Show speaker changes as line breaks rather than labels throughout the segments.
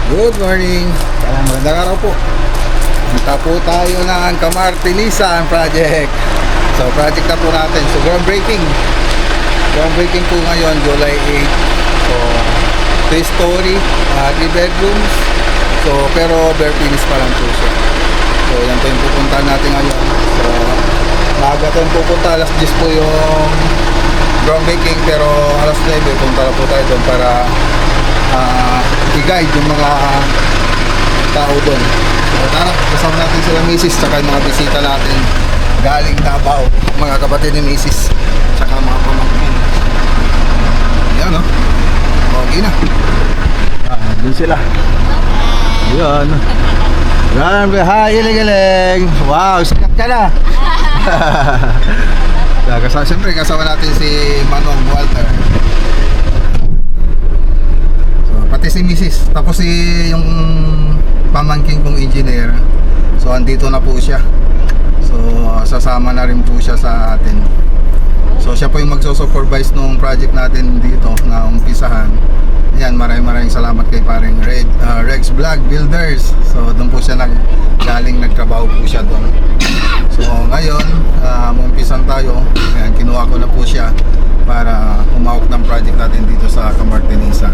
Good morning. Magandang araw po. Punta po tayo ng Camartinisan project. So project na po natin. So groundbreaking. Groundbreaking po ngayon, July 8. So 3-story, 3 bedrooms. So pero bare finish pa lang po siya. So yan po yung pupuntahan natin ngayon. So maaga tayong pupunta. Alas 10 po yung groundbreaking, pero alas 9 punta na po tayo doon para i-guide yung mga tao doon. So tara, kasama natin sila Mrs. tsaka yung mga bisita natin galing Davao, mga kapatid ni Mrs. tsaka mga pamangkin. Yan o, okay na. Doon sila. Yan. Hi, ilig-ilig. Wow, sikat ka na. Siyempre kasama natin si Manong Walter. Pati si Mrs. Tapos yung pamangking kong engineer. So andito na po siya. So sasama na rin po siya sa atin. So siya po yung magso-supervise nung project natin dito na umpisahan. Yan, maraming salamat kay paring Rex Vlog Builders. So doon po siya galing nagtrabaho po siya doon. So ngayon, umpisan tayo. Ayan, kinuha ko na po siya para umawak ng project natin dito sa Camartinisan.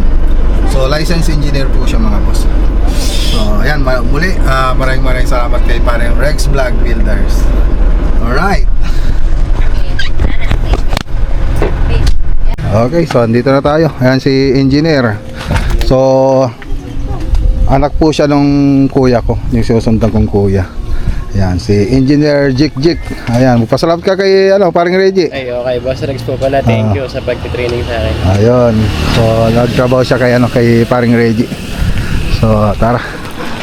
So licensed engineer po siya, mga boss. So ayan, muli maraming salamat kay parang Rex Vlog Builders. Alright. Okay, so andito na tayo. Ayan si engineer. So anak po siya nung kuya ko, yung sinusundan kong kuya. Ayan, si Engineer Jik. Ayan, magpasalamat ka kay parang Reggie.
Ay, okay, Boss Rex po pala. Thank you sa pagtitraining sa akin.
Ayun. So, nagtrabaho siya kay paring Reggie. So, tara.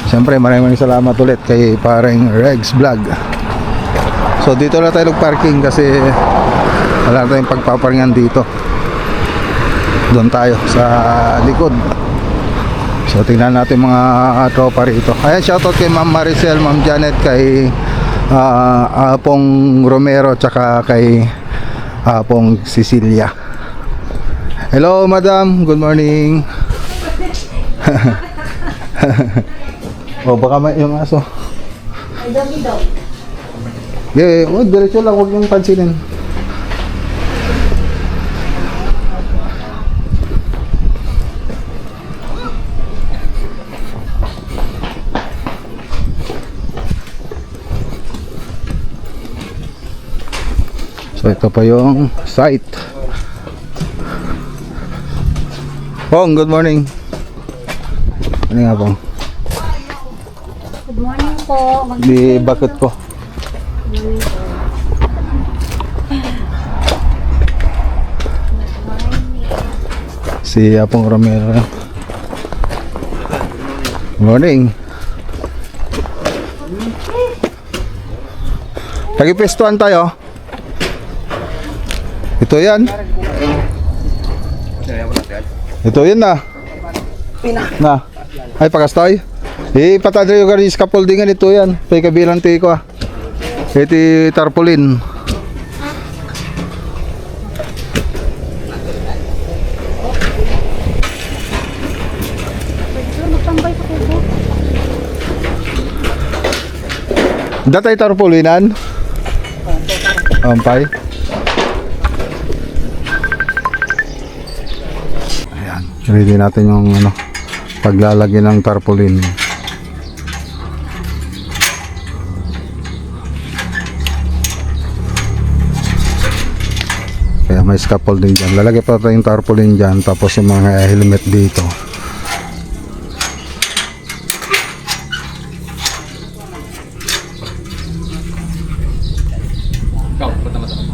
Siyempre, maraming salamat ulit kay paring Rex Vlog. So, dito na tayo nag-parking kasi wala tayong pagpaparingan dito. Doon tayo sa likod. So tingnan natin mga tropa rito. Ayan, shoutout kay Ma'am Maricel, Ma'am Janet, kay Apong Romero, tsaka kay Apong Cecilia. Hello madam, good morning. Oh, baka may yung aso.
Ay, dami daw.
Yeah, diretso lang, huwag yung pansinin. So ito pa yung site. Pong, good morning. Ano nga Pong?
Good morning po.
Di bakit ko? Si Apong Romero. Good morning. Tagipestuan tayo. Ito yan. Ito yan na. Na. Ay, pagastoy. Patadre yung garis kapoldingan ito yan. Pay kabilang ti ko ah. Iti tarpaulin. Datay tarpaulinan. Ampay. Ready natin yung paglalagyan ng tarpaulin. Kaya may scaffolding dyan. Lalagay pa tayong tarpaulin dyan. Tapos yung mga helmet dito.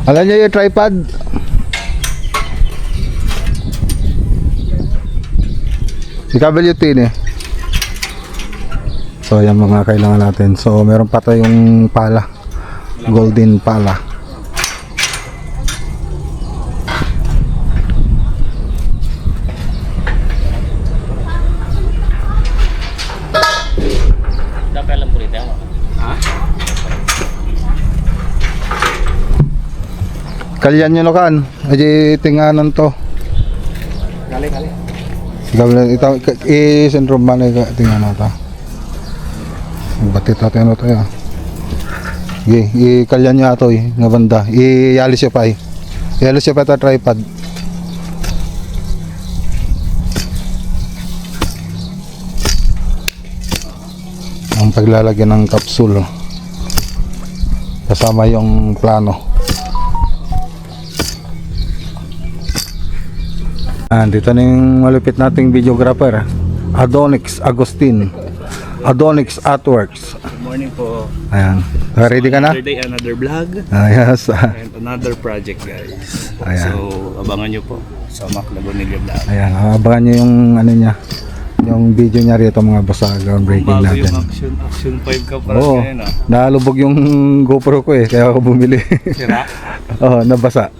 Alam niyo yung tripod? WT eh. So yan mga kailangan natin. So meron pa tayong pala, golden pala.
Dapat alam po rin. Ha?
Kalyan nyo no kan, aji tinganan to.
Kali.
Ito, i-syndrome man ay tingnan mo ito. Batit natin ito ya. Okay, ikalyan niya ito nga banda. Ialis siya pa Ialis siya pa ito tripod. Ang paglalagyan ng capsule kasama yung plano. Dito na yung malupit nating videographer, Adonix Agustin, Adonix Artworks.
Good morning po.
Ayan, ready ka na?
Another day, another vlog.
Yes.
And another project, guys.
Ayan.
So, abangan nyo po sa Mac Lagunilla Vlog.
Ayan, abangan nyo yung ano niya, yung video niya rito mga boss sa groundbreaking
Bago
natin.
yung Action 5 ka para
Oo,
ngayon, ah.
nalubog yung GoPro ko kaya ako bumili.
Sira?
Oo, nabasa.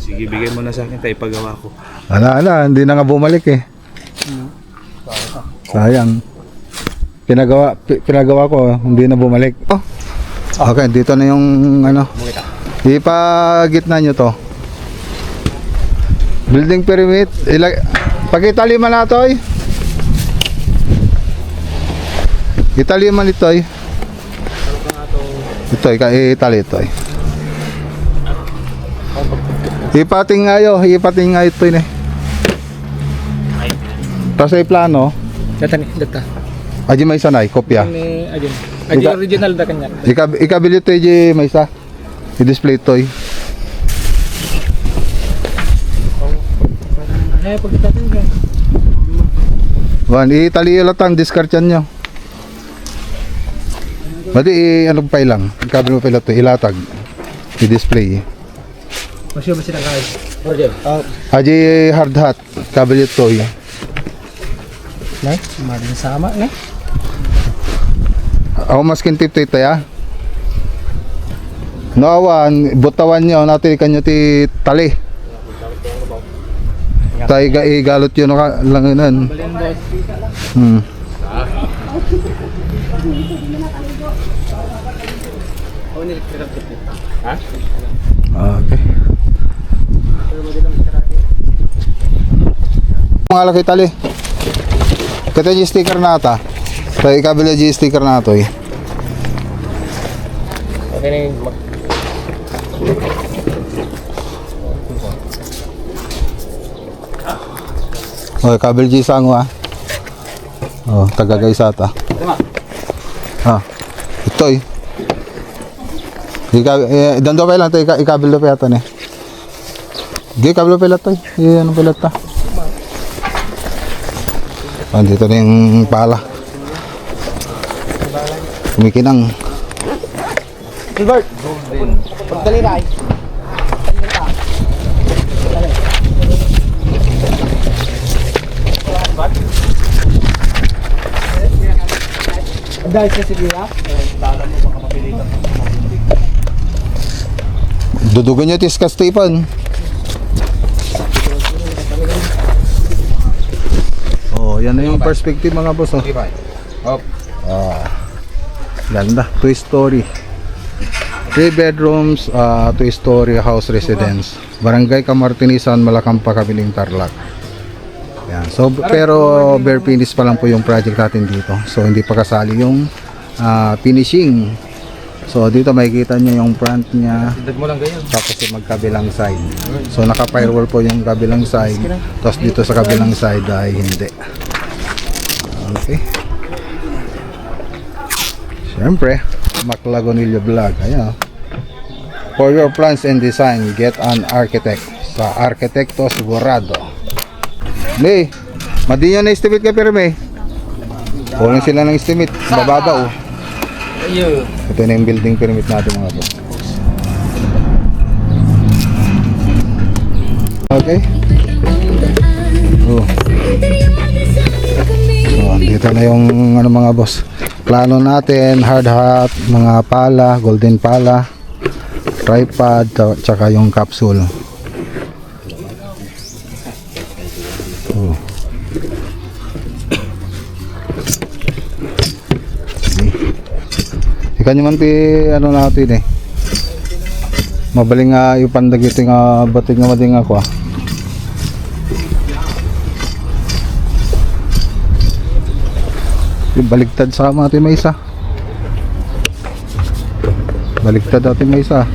Sige, bigay mo na sa akin, tayo ipagawa ko.
Ala, hindi na nga bumalik Sayang. Pinagawa ko, hindi na bumalik. Oh. Okay, dito na yung ano. Ipagitna nyo to. Building pyramid. Pag-italima na to Italima nito Ito itali ito Ipating ngayo ito Tapos ay plano.
Data.
Aji may sanay, kopya.
Aji original da kanya.
Ikabili ito aji may isa. I-display ito
Pagkitatin ka.
itali latang discard yan nyo. Badi ano pa ilang. Ikabili mo pa ito, ilatag. I-display.
Masya ba silang kahit?
Aji hard hat. Kabili ito
Nay, maraming sama na.
Ako maskin tip ito Nawan, butawan nyo natin kanyo ti tali. Tayo igalot yun langinan. Okay. Mga laki tali. Kata yung sticker na ata. Tayo ikabila yung sticker na ito
Okay na yung
Okay, kabel G sango Oh, tagagay sa ata. Ito Dando pa lang tayo ikabel do pa yata ni. Di kabel pa lang tayo. Ano pa lang ta? Dito na yung pala. Kumikinang.
Convert. Pagdali na ay. Dahil sa Sibira?
Dudugan nyo tiskas Stephen. Oh, yan na yung perspective mga boss. Ganda. 2 story. 3 bedrooms, 2 story house residence. Barangay Camartinisan, Malacampa, Kabiling, Tarlac. Yan. So, pero bare finish pa lang po yung project natin dito. So, hindi pa kasali yung finishing. So, dito makikita nyo yung front niya. Tapos yung magkabilang side. So, naka-firewall po yung kabilang side. Tapos dito sa kabilang side ay hindi. Okay. Siyempre, Mac Lagunilla Vlog. Ayan. For your plans and design, get an architect sa Arquitecto Sigurado. May, madi yan na estimate ka pero may. Kulang sila ng estimate. Bababa Ito na yung building permit natin mga boss. Okay. Dito na yung ano mga boss. Plano natin, hard hat, mga pala, golden pala, tripod, tsaka yung capsule. Ikan nyo man ti ano natin mabaling nga yung pandag ito nga batig nga mading ako Yung baligtad sa Ate Maysa. Baligtad Ate Maysa.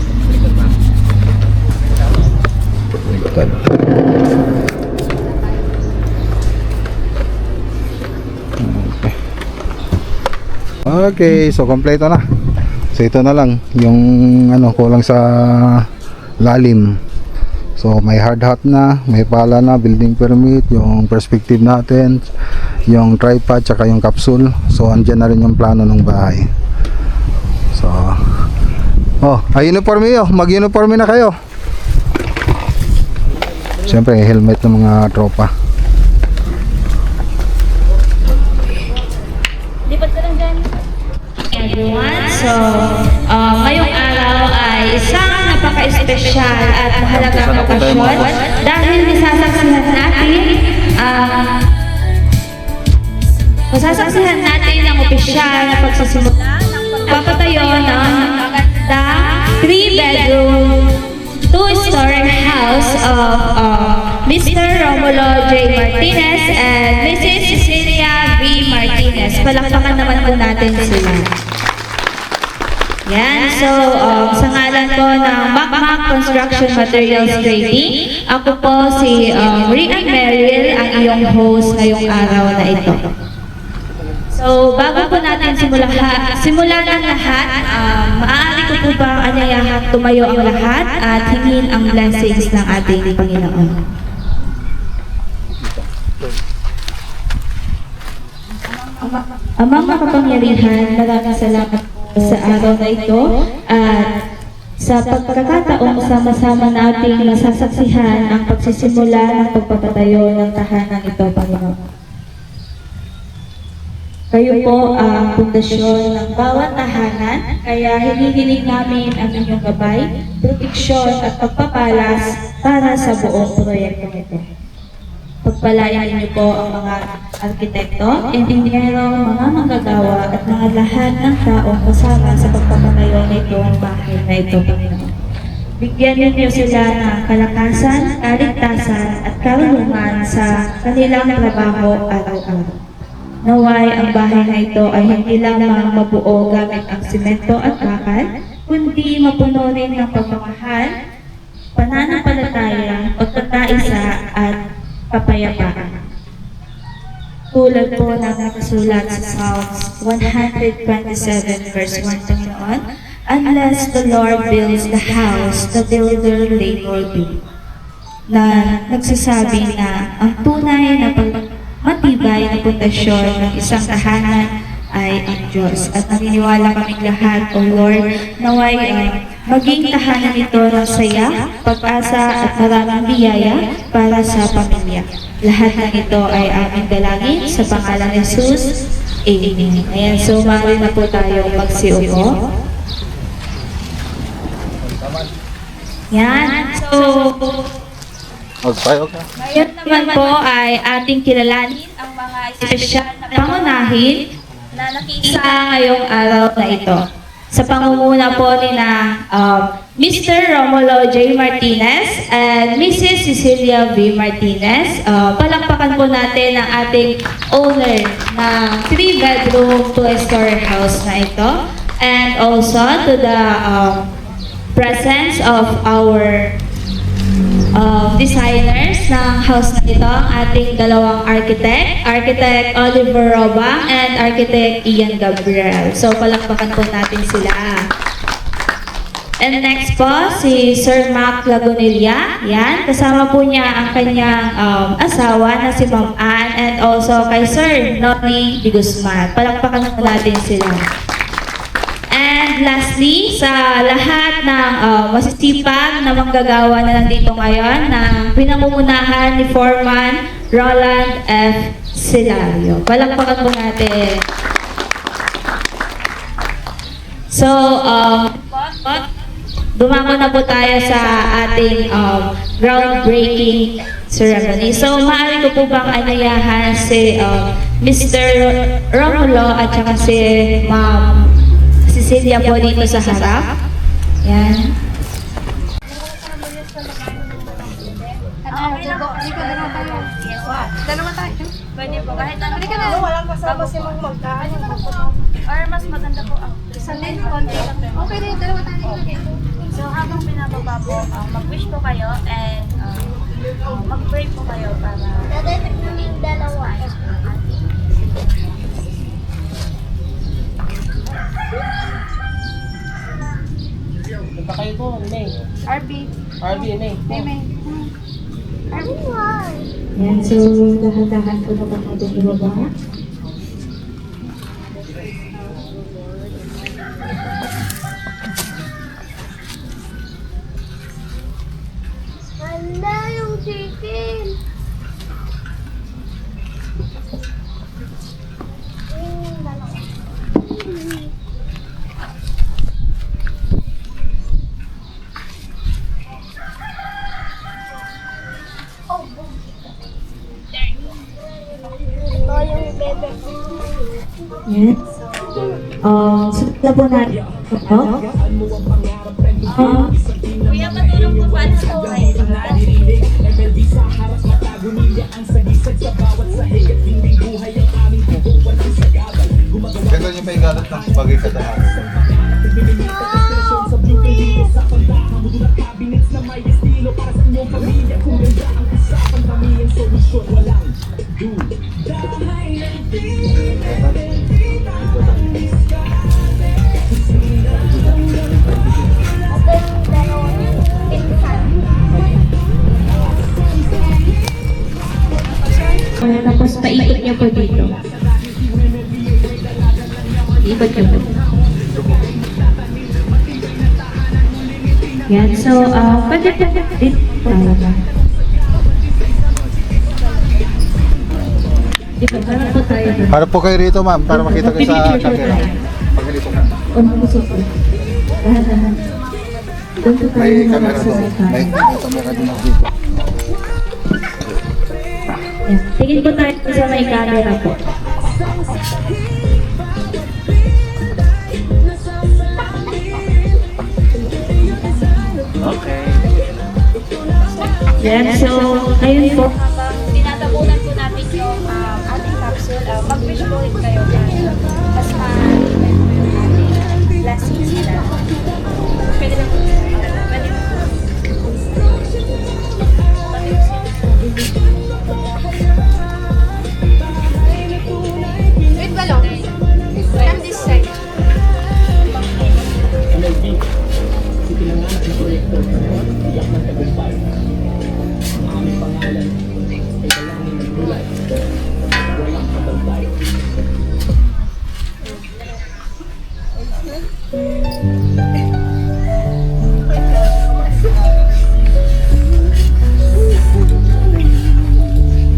Baligtad. Okay, so kompleto na. So ito na lang yung ano kulang sa lalim. So may hard hat na, may pala na, building permit, yung perspective natin, yung tripod, tsaka yung capsule. So andyan na rin yung plano ng bahay. So uniforme yun, mag-uniforme na kayo. Siyempre helmet ng mga tropa.
Lipat ka lang dyan.
Everyone, so ngayong araw ay isang napaka-espesyal at mahalagang okasyon dahil masasaksihan natin ang opisyal na pagsisimula ng pagpapatayo ng magandang 3-bedroom 2-story house of Mr. Romulo J. Martinez and Mrs. Cecilia V. Martinez. Palakpakan naman po natin sila. Yan, so sa ngalan po ng Macmac Construction Materials Trading, ako po si Rian Merrill, ang iyong host ngayong araw na ito. So bago po natin simulan ang lahat, maaari ko po ba anyayahan tumayo ang lahat at hingin ang blessings ng ating Panginoon. Amang makapangyarihan, maraming salamat sa araw na ito at sa pagkakataong sama-sama nating masasaksihan ang pagsisimula ng pagpapatayo ng tahanan ito, Panginoon. Kayo po ang pundasyon ng bawat tahanan, kaya hinihiling namin ang inyong gabay, proteksyon at pagpapalas para sa buong proyekto nito. Pagpalain niyo po ang mga arkitekto, engineero, mga manggagawa at mga lahat ng taong kasama sa pagpapatayo nito ang bahay na ito, Panginoon. Bigyan niyo sila ng kalakasan, kaligtasan at karunungan sa kanilang trabaho araw-araw. Naway ang bahay na ito ay hindi lamang mabuo gamit ang simento at bakal, kundi mapuno rin ng pagmamahal, pananampalataya, pagkakaisa at kapayapaan. Tulad po ng nakasulat sa Psalms 127 verse 1, Panginoon, unless the Lord builds the house, the builder labor be. Na nagsasabi na ang tunay na matibay na pundasyon ng isang tahanan ay ang Diyos. At naniniwala kaming lahat, O Lord, naway maging tahanan ito ng saya, pag-asa at maraming biyaya para sa pamilya. Lahat ng ito ay aming dalangin sa pangalan ni Jesus. Amen. Ayan, so maaari na po tayo magsiupo. Yan, so ngayon naman po ay ating kilalanin ang mga espesyal na pangunahin na nakisa ngayong araw na ito. Sa pangunguna po ni na Mr. Romulo J. Martinez and Mrs. Cecilia V. Martinez. Palakpakan po natin ang ating owner na 3-bedroom 2-story house na ito. And also to the presence of our designers ng house na ito, ang ating dalawang Architect Oliver Robang and Architect Ian Gabriel. So palakpakan po natin sila. And next po, si Sir Mac Lagunilla. Yan, kasama po niya ang kanyang asawa na si Ma'am Ann and also kay Sir Noni Di Guzman. Palakpakan po natin sila. And lastly, sa lahat ng masisipag na manggagawa na nandito ngayon na pinangungunahan ni Foreman Roland F. Silario. Palakpakan po natin. So, dumako na po tayo sa ating groundbreaking ceremony. So, maaari ko po bang anayahan si Mr. Romulo at saka si Ma'am Cecilia po dito sa harap. Yan.
Dalawa tayo.
Pwede po, kahit ano po. Walang kasama si Mang magkaan. Or mas maganda po ang isang din, konti lang. Okay rin, dalawa tayo. Okay. So habang pinababa po, mag-wish po kayo and mag-pray po kayo para yung dalawa.
Punta kayo po, Neng.
RB.
RB, Neng.
Meme.
Yan, so dahan-dahan po naman natin ibaba.
Handa yung chicken. Yung dalawa. Oh, yung bebe.
Yan. Sunod po natin.
Kuya, matulong po paano sa buhay.
Ganda niyo pa igalat ng bagay sa dahil.
Ito yung dalawang pinsan.
Tapos paikot niyo po dito. Ikot niyo po. Yan, so, pwede po dito tayo ba? Dito, harap po tayo doon.
Harap po kayo rito, ma'am, para makita kayo sa camera. Pag dito ka.
Umusok po. Dahan-dahan. Doon po tayo
May
naman
camera
sa
doon.
sasakyan.
May camera din ako dito.
Yan. Tingin po tayo sa may camera po.
Okay.
Yan, so, ayun po.
Habang tinatabunan po natin yung ating capsule, mag-wish po rin kayo para mas ma-enjoy po yung ating blessings nila. Pwede lang po. Pwede lang po. Wait, balong. From this side.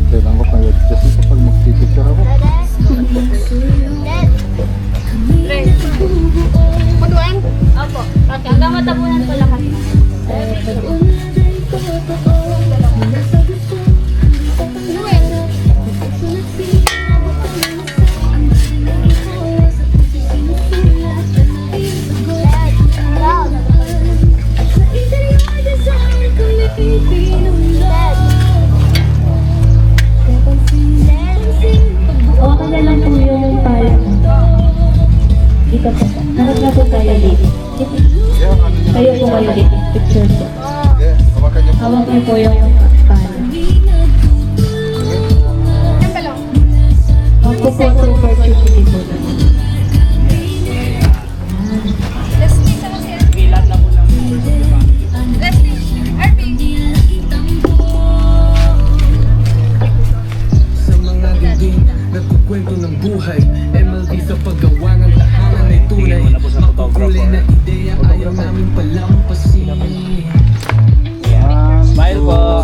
Kailangan ko kayo. Just ito pag mag-picture ako.
Paduan? Opo. Okay, hanggang matabunan po lahat.
Okay na lang po yung pala. Dito po. Harap na po tayo dito. Kayo po kayo dito. Picture po.
Yeah, hawakan niyo po.
Hawak niyo po yung pala. Magpo-photo for Tuesday po.
Leslie, sama si RB. Leslie, RB.
Sa mga dingding, nagkukwento ng buhay. MLB sa paggawa ng tahanan ay tunay. Makukulay na ideya, ayaw namin palampasin.
Smile po.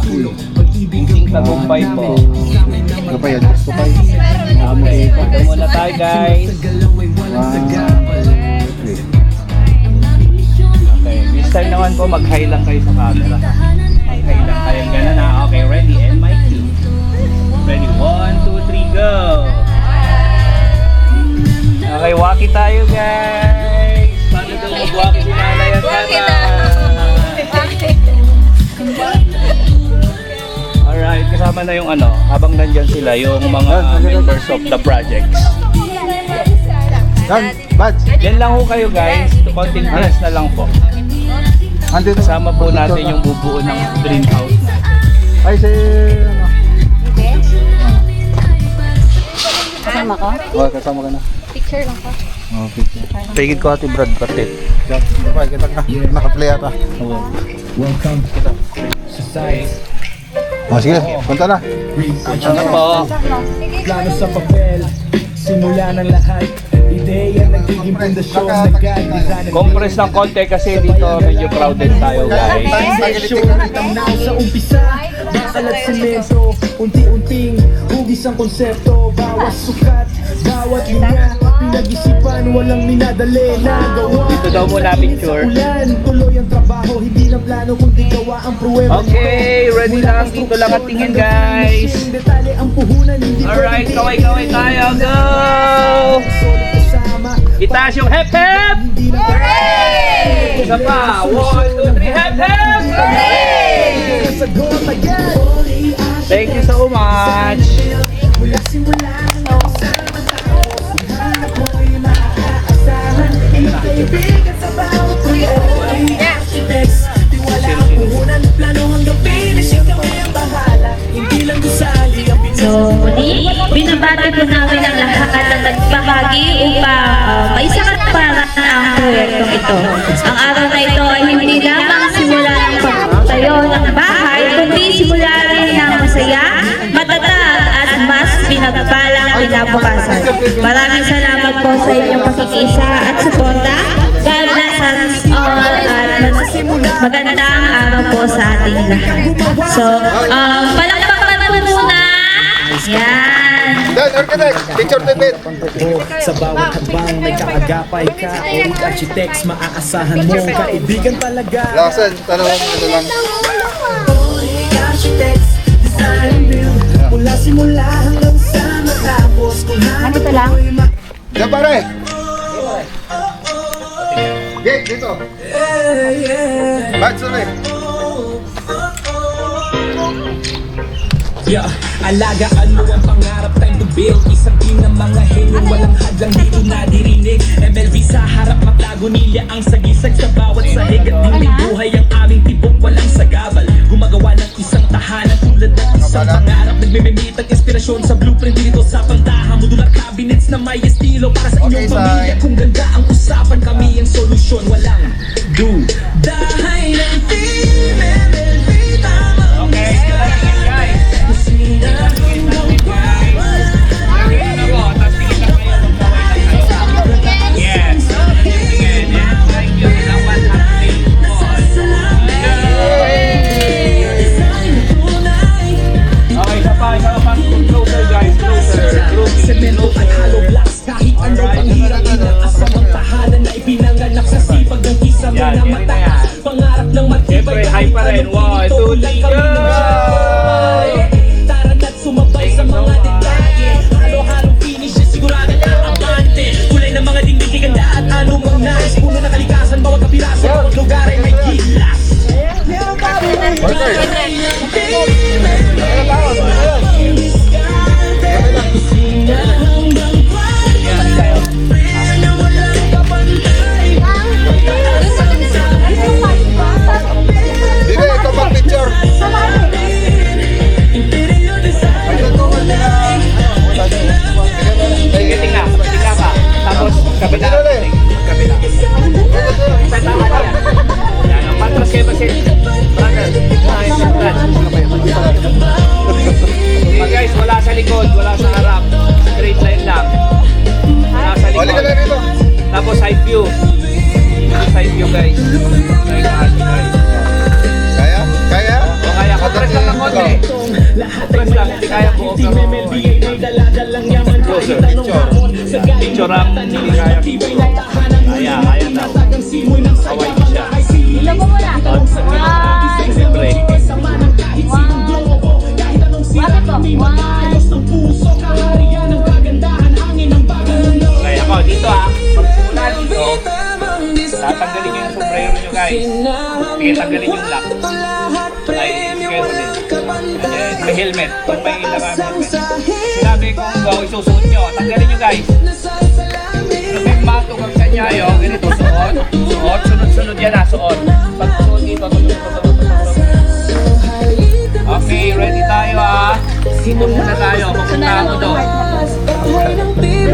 Pag-ibig ang
Tagumpay po.
Ano pa yan? Gusto pa yun.
Okay, pagka muna tayo guys.
sa galaw ay walang sagabal.
Okay, this time naman po mag-high lang kayo sa camera. Mag-high lang kayo, gano'n na. Okay, ready? And my cue. Ready? 1, 2, 3, go! Okay, walkie tayo guys! Paano daw mag-walkie si nanay at tatay? Alright, kasama na yung ano, habang nandyan sila, yung mga members of the projects.
Yan, badge.
Yan lang ho kayo guys, konting tips na lang po.
Andito.
Kasama po natin yung bubuo ng dream house na.
Ay, si... Ano?
Kasama ko?
Oh, kasama ka na.
Picture lang po.
Oh, picture.
Tigid ko ati Brad Patit.
Bye, kita ka. Naka-play ata.
Welcome sa science.
Oh, sige, punta na.
Ano po?
Plano sa papel, simula ng lahat. Ideya nagiging pundasyon na guide. Design at
Compress ng konti kasi dito medyo crowded tayo guys.
foundation. Tanaw sa umpisa, bakal at semento. Unti-unting hugis ang konsepto. Bawat sukat, bawat linya, pinag-isipan, walang minadali na gawa.
Dito daw muna picture.
Ulan, tuloy ang trabaho, hindi na plano kundi gawa ang pruweba.
Okay, ready lang. Dito lang ang tingin guys.
Detalye ang puhunan, hindi
Alright, kaway-kaway tayo. Go! Itaas yung hep hep! Isa pa! 1, 2, 3, hep hep! Thank you so much!
So, muli, binabati po namin ang lahat na nagbahagi upang maisakat para ang proyektong ito. Ang araw na ito ay hindi lamang simula ng pagtayo ng bahay, kundi simula rin ng masaya, matatag at mas pinagpalang kinabukasan. Maraming salamat po sa inyong pakikiisa at suporta. God bless us all at magandang araw po sa ating lahat. So, palakpakan po muna. Yan.
Dan, architect, picture tipid.
Sa bawat habang may kaagapay ka, old architects, maaasahan mo kaibigan talaga.
Lasan, tanong ano lang.
Architects, design build, mula simula hanggang sa matapos. Ano ito lang?
Yan pare. Gate, dito. Badge ulit.
Yeah, alagaan mo ang pangarap, time to build. Isang team ng mga henyong walang hadlang dito nadirinig. MLB sa harap, matago nila ang sagisag sa bawat sahig. At dingding buhay ang aming tibok, walang sagabal. Gumagawa ng isang tahanan tulad ng isang pangarap. Nagmimimit ang inspirasyon sa blueprint dito sa pantahan. Modular cabinets na may estilo para sa inyong pamilya. Kung ganda ang usapan, kami ang solusyon. Walang do dahay ng team MLB, tamang semento at hollow blocks. Kahit ano pang hirap, inaasam ang tahanan na ipinanganak sa sipag ng isang
Yan,
na
yan,
mataas. Pangarap ng matibay.
Siyempre, high pa rin. 1, 2, 3, go!
Tara na't sumabay sa mga detalye. Halo-halong finishes, sigurado na abante. Kulay ng mga dingding, ganda at anumang nais. Puno ng kalikasan, bawat kapiraso, bawat lugar ay may gilas.
Dito, ito pang picture.
Sige, tingnan. Tingnan ka. Tapos, kabila. Kabila. Tama na yan. Yan, ang patras kayo kasi. Brother. Sige guys, wala sa likod, wala sa harap. Straight line lang. Wala sa
Balik ka
likod.
na rito.
Tapos side view. Side view guys. Side guys.
Kaya? Kaya?
O kaya, compress lang ng konti. Compress lang, hindi kaya buo. Closer. Picture ang hindi kaya. Kaya daw. Kaway ko siya.
Ilan mo muna?
Siyempre.
Bakit po?
Okay, ako dito pagsimula dito, tatanggalin nyo yung sombrero nyo guys. Sige, tanggalin yung lock. Ay, siguro din. May helmet. Kung may naka-helmet. Sinabi kong isusuot nyo. Tanggalin nyo guys. Kung may matog ang sa nyayo, ganito suot. Suot, sunod-sunod yan suot. Pag suot dito, sunod. Okay, ready tayo Dito muna tayo. Papunta ako doon. Ready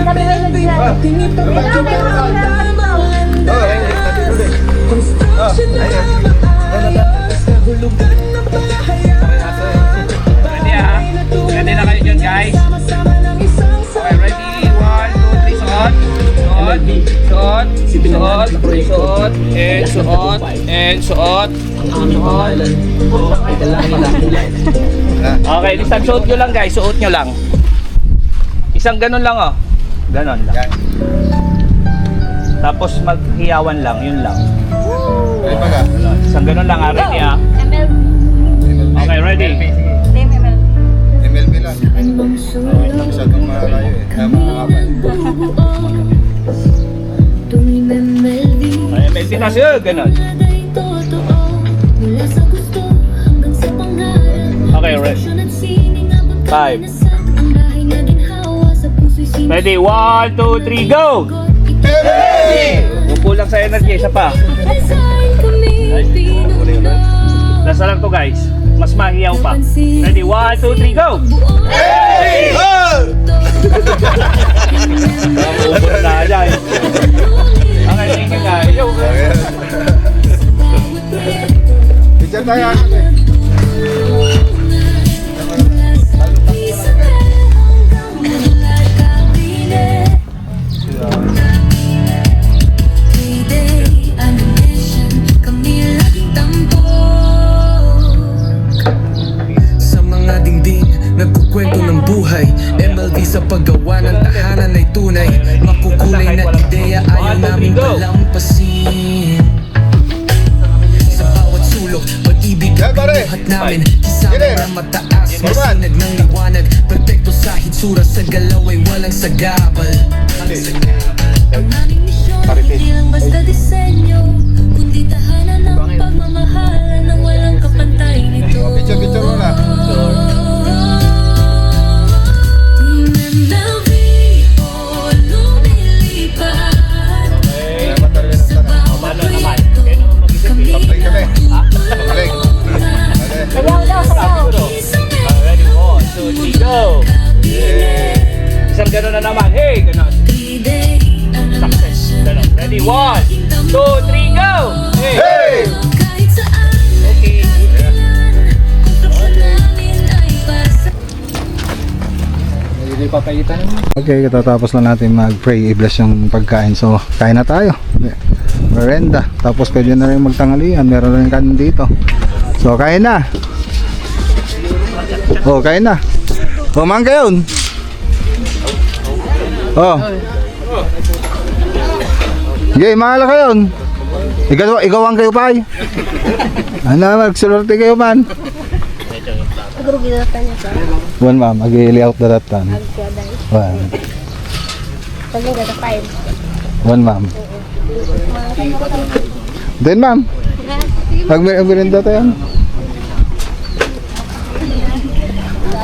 Ready na kayo dyan guys? Okay, ready? 1, 2, 3, suot. Suot. Suot. Suot. And suot. And suot. Okay, isang suot nyo lang guys. Suot nyo lang. Isang ganun lang Ganon lang. Tapos maghiyawan lang. Yun lang. Isang ganun lang ready Okay, ready?
MLB lang. Masyadong malayo
Ay, may tinasyo. Ganon. Okay, ready? 5. Ready? 1, 2, 3, go! Kulang sa energy, isa pa. Nasa lang to guys. Mas mahiyaw pa. Ready? 1, 2, 3, go! Ubod na dyan. Okay, thank you guys.
Picture tayo.
Kwento ng buhay, MLV sa paggawa ng tahanan ay tunay. Makukulay na ideya ayaw namin palampasin. Sa bawat sulok, pag-ibig ang binuhat namin. Kisama na mataas, masinag ng liwanag. Perfecto sa hitsura, sa galaw ay walang sagabal. Ang aming misyon, hindi lang basta disenyo, kundi tahanan ng pagmamahalan ng walang kapantay nito.
Picture mo na.
Go! Isang gano'n na naman. Hey! Gano'n. Success. Gano'n. Ready? 1, 2, 3, go! Hey! Okay.
Okay, katatapos lang natin mag-pray, i-bless yung pagkain. So, kain na tayo. Merenda. Tapos pwede na rin magtangalian. Meron rin kanin dito. So, kain na. Oh, kain na. Oh, mangga yun. Oh. Okay, mahal ka yun. Igawang kayo pa eh. Ano, magsulorte kayo man. One ma'am, mag-i-layout na datan. One. One ma'am. Then ma'am. Mag-merenda tayo.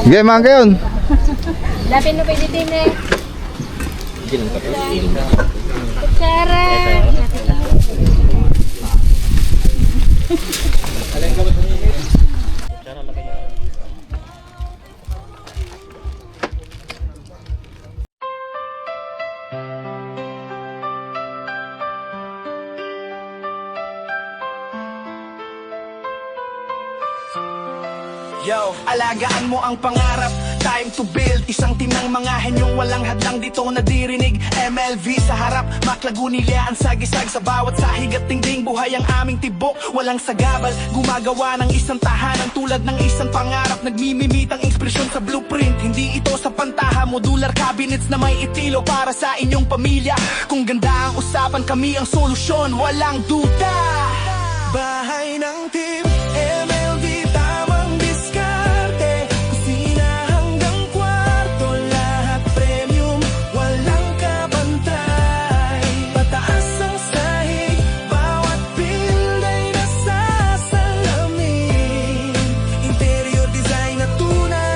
Okay, mangga yun.
Lapin mo pwede din eh. Kutsara.
Yo, alagaan mo ang pangarap. Time to build. Isang team ng mga henyong walang hadlang dito nadirinig. MLV sa harap, maklagunilya ang sagisag sa bawat sahig at tingding. Buhay ang aming tibok, walang sagabal. Gumagawa ng isang tahanan tulad ng isang pangarap. Nagmimimit ang ekspresyon sa blueprint. Hindi ito sa pantaha, modular cabinets na may itilo para sa inyong pamilya. Kung ganda ang usapan, kami ang solusyon, walang duda. Bahay ng team MLV, tamang diskarte. Kusina hanggang kwarto, lahat premium, walang kabantay. Pataas ang sahig, bawat build ay nasasalamin. Interior design na tunay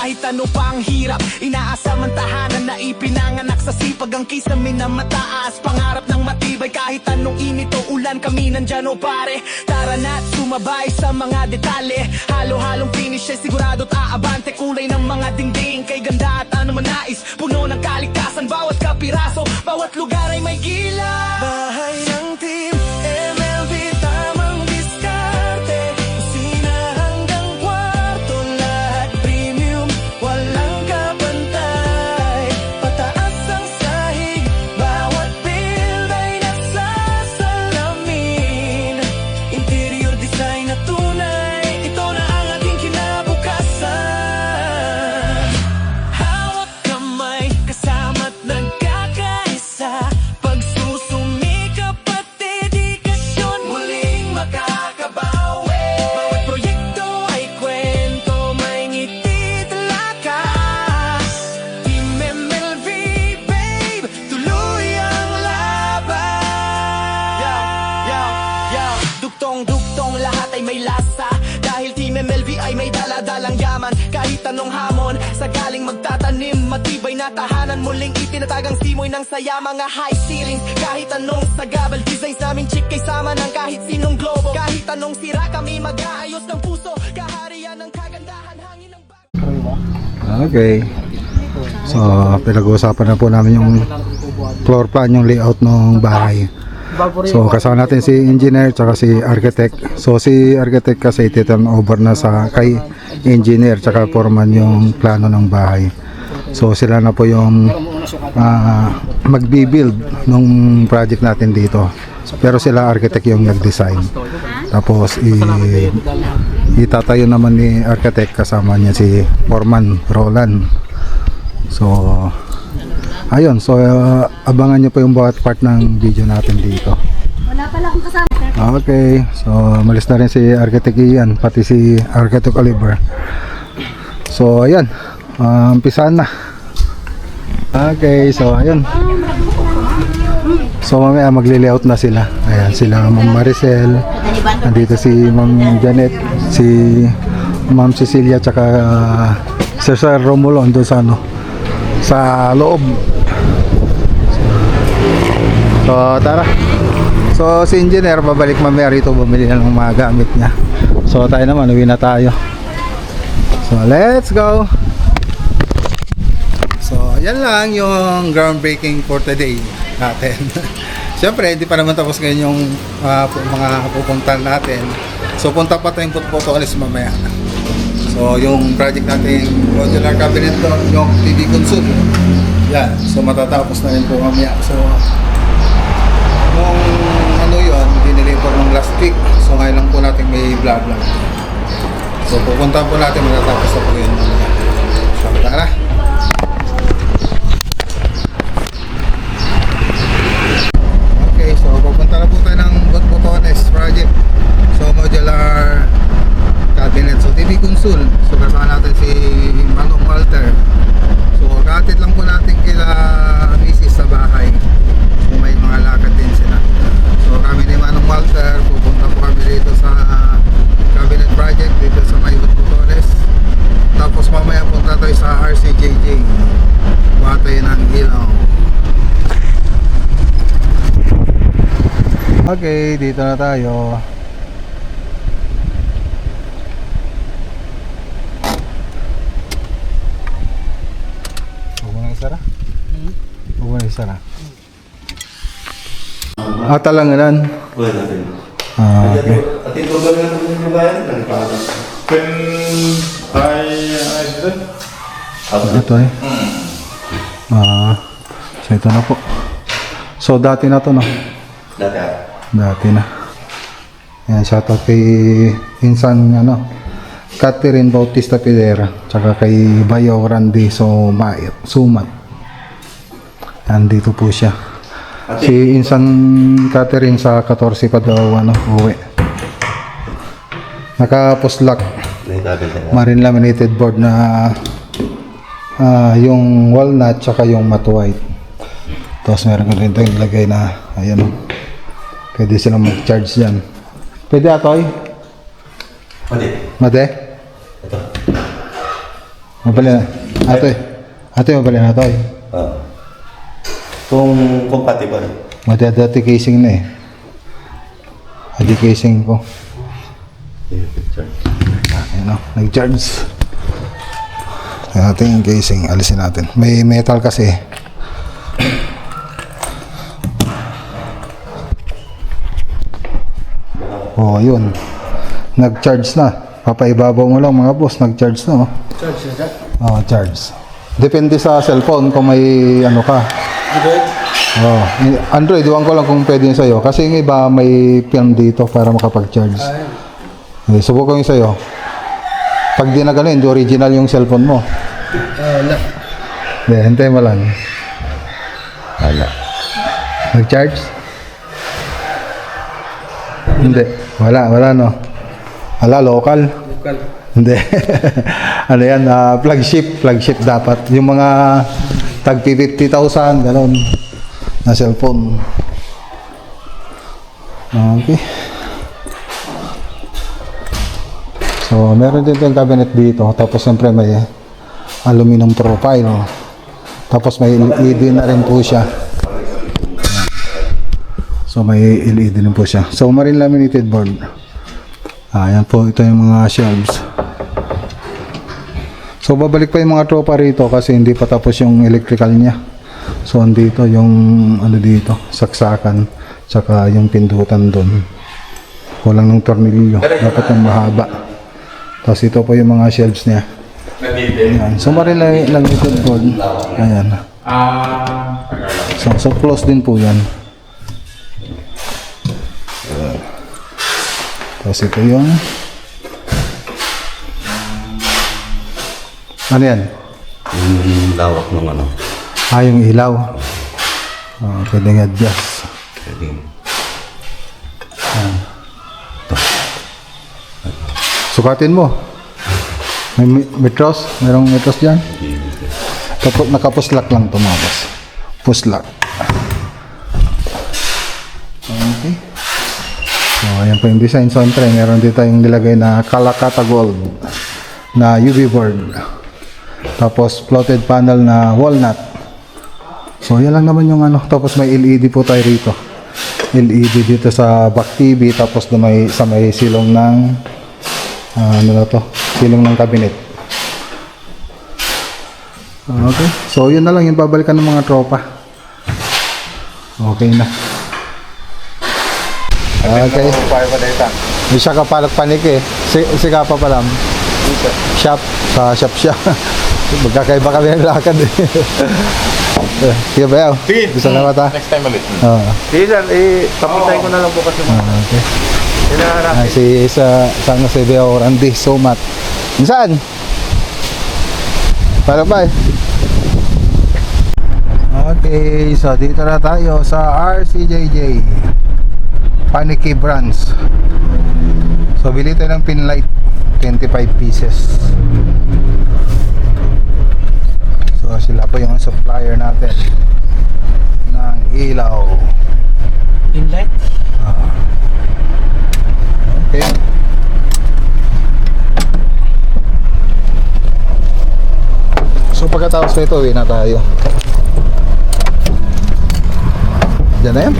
kahit ano pa ang hirap. Inaasam ang tahanan na ipinanganak sa sipag. Ang kisame na mataas, pangarap ng matibay. Kahit anong init o ulan, kami nandyan o pare. Tara na't sumabay sa mga detalye. Halo-halong finish ay sigurado't aabante. Kulay ng mga dingding, kay ganda at ano man nais. Puno ng kalikasan, bawat kapiraso, bawat lugar ay may gila. Bahay ng team MLB, tamang diskarte. Kusina hanggang kwarto, lahat premium, walang kapantay. Pataas ang sahig, bawat build ay nagsasalamin. Interior design na tunay, ito na ang ating kinabukasan. Hawak kamay, kasama't nagkakaisa. Pagsusumikap at dedikasyon, muling makakabawi. Bawat proyekto ay kwento, may ngiti talakas. Team MLV, babe, tuloy ang laban. Dugtong-dugtong, lahat ay may lasa. Dahil Team MLV ay may dala-dalang yaman. Kahit anong hamon, sakaling magtatanim, matibay na tahanan. Muling itinatagang simoy ng saya, mga high ceilings. Kahit anong sagabal, designs namin chick kay sama ng kahit sinong globo. Kahit anong sira, kami mag-aayos ng puso. Kaharian ng kagandahan, hangin ng
Okay. So, pinag-uusapan na po namin yung floor plan, yung layout ng bahay. So, kasama natin si engineer tsaka si architect. So, si architect kasi titurn over na sa kay engineer tsaka foreman yung plano ng bahay. So, sila na po yung magbi-build nung project natin dito. Pero sila architect yung nag-design. Tapos, itatayo naman ni architect, kasama niya si foreman Roland. So, ayun, so abangan nyo po yung bawat part ng video natin dito.
Wala pala akong kasama.
Okay, so malis na rin si Architect Ian, pati si Architect Oliver. So ayan, umpisahan na. Okay, so ayun. So mamaya magli-layout na sila. Ayan, sila Ma'am Maricel, nandito si Ma'am Janet, si Ma'am Cecilia, tsaka Sir Romulo doon sa ano, sa loob. So tara. So si engineer babalik mamaya rito, bumili na ng mga gamit niya. So tayo naman, uwi na tayo. So let's go. So yan lang yung groundbreaking for today natin. Siyempre hindi pa naman tapos ngayon yung mga pupuntahan natin. So punta pa tayong Putuales mamaya. So yung project natin modular cabinet to, yung TV console. Yan, so matatapos na rin po mamaya. So nung ano yun, dineliver ng last week. So ngayon lang po natin may vlog. So pupunta po natin, matatapos na po yun mamaya. So tara. Okay, so pupunta na po tayo ng Putuales project. So modular cabinet, so TV console. So kasama natin si Manong Walter. So katid lang po natin kila misis sa bahay. So may mga lakad din sila. So kami ni Manong Walter, pupunta po kami dito sa cabinet project dito sa Maywood Putuales. Tapos mamaya punta tayo sa RCJJ, Batay ng Ilaw. Okay, dito na tayo. Sara? Huwag na isara. Talanganan?
Wala din.
Okay.
At ito ba na yung bayan? Nagpapalala.
Ito eh. So ito na po. So dati na to, no? Dati na. Yan, shoutout kay Insan, ano, Catherine Bautista Pedera, tsaka kay Bayo Randy Sumat. Nandito po siya. Si Insan Catherine sa 14 pa daw uwi. Naka-post-lock. Marine laminated board na yung walnut tsaka yung matte white. Tapos meron ko rin tayong ilagay na ayan, pwede silang mag-charge dyan. Pwede atoy? Made?
Ito.
Mabali na. Ate, mabali na ito eh.
Kung compatible.
Madadati casing na eh. Adi casing ko. Ayan o, nag-charge. Ayan natin yung casing, alisin natin. May metal kasi. Oh, yun. Nag-charge na. Papaibabaw mo lang mga boss, nag-charge na oh.
Charge na dyan.
Oh, charge. Depende sa cellphone kung may ano ka.
Android?
Oh, Android, iwan ko lang kung pwede yun sa'yo. Kasi yung iba may film dito para makapag-charge. Okay, subukan yung sa'yo. Pag di na ganun, hindi original yung cellphone mo.
Wala.
Hindi, hintay mo lang. Wala. Nag-charge? Hindi. Wala no. Wala, local.
Local.
Hindi. Ano yan, flagship dapat. Yung mga tag 50,000, gano'n, na cellphone. Okay. So, meron din yung cabinet dito. Tapos, siyempre, may aluminum profile. Tapos, may LED na rin po siya. So, may LED din po siya. So, marine laminated board. Ayan po, ito yung mga shelves. So, babalik pa yung mga tropa rito kasi hindi pa tapos yung electrical niya. So, andito yung ano dito, saksakan, tsaka yung pindutan doon. Kulang ng tornilyo, dapat yung mahaba. Tapos ito po yung mga shelves niya. Ayan. So, marine laminated board. Ayan. So, close din po yan. Tapos ito yung ano yan?
Yung lawak ng ano.
Yung ilaw. Pwede nga adjust.
Pwede.
Sukatin mo. May metros? Mayroong metros dyan? Tapos nakapuslak lang ito mga boss. Puslak. Okay. So, ayan po yung design. So, siyempre, meron dito yung nilagay na Calacata Gold na UV board. Tapos, floated panel na walnut. So, yan lang naman yung ano. Tapos, may LED po tayo rito. LED dito sa back TV. Tapos, sa may silong ng ano na to? Silong ng cabinet. Okay. So, yun na lang yung babalikan ng mga tropa. Okay na. Okay. Hindi siya kapalag panik eh. Siga pa palam. Shop. Sa shop siya. Magkakaiba kami ng lakad eh. Sige ba yaw?
Sige.
Gusto na mata?
Next time ulit.
Sige
sir, papuntahin ko na lang po kasi
okay. Si San Jose de Randy Somat. Saan? Para ba eh? Okay, so dito na tayo sa RCJJ Panicky Brands. So bili tayo ng pin light, 25 pieces. So sila po yung supplier natin ng ilaw.
Pin light?
Okay. So pagkatapos nito, uwi na tayo. Diyan na yan.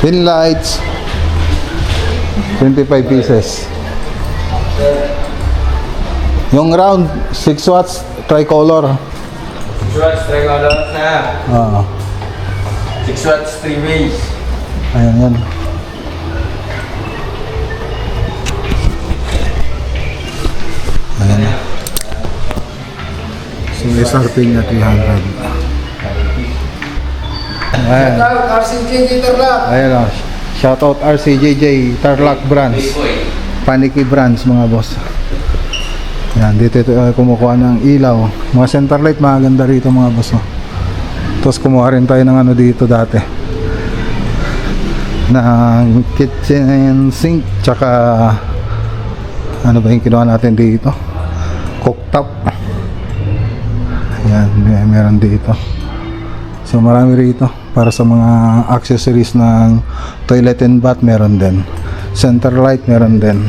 Pin lights, 25 pieces. Yung round, 6 watts, tricolor.
6 watts, tricolor na. 6 watts, 3 ways.
Ayan yan. Ayan na. So, SRP niya 300. Ayan.
RCJJ Tarlac.
Ayan o. Shoutout RCJJ Tarlac Brands. Panicky Brands mga boss. Yan, dito kumukuha ng ilaw. Mga center light, maganda rito mga boss. Tapos kumuha rin tayo ng ano dito dati. ng kitchen sink, tsaka ano ba yung kinuha natin dito, cooktop. Ayan, meron dito. So marami rito para sa mga accessories ng toilet and bath, meron din. Center light meron din.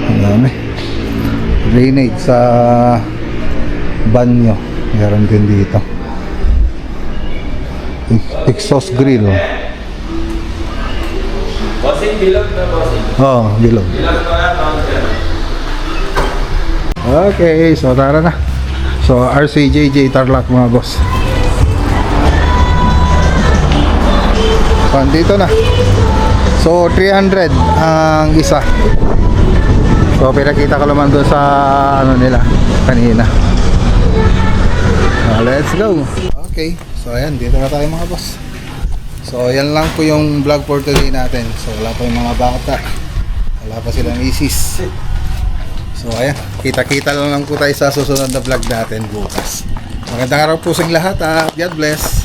Ang dami. Drainage sa banyo meron din dito. Exhaust grill.
Bossing, bilog na bossing.
Oh, bilog.
Bilog pa yan,
Okay, so tara na. So RCJJ Tarlac mga boss. So andito na. So 300 ang isa. So pinakita ko naman doon sa ano nila kanina. Let's go. Okay, so ayan, dito na tayo mga boss. So yan lang po yung vlog for today natin. So wala pa yung mga bata, wala pa silang misis. So ayan, kita-kita lang po tayo sa susunod na vlog natin bukas. Magandang araw po sa lahat at God bless.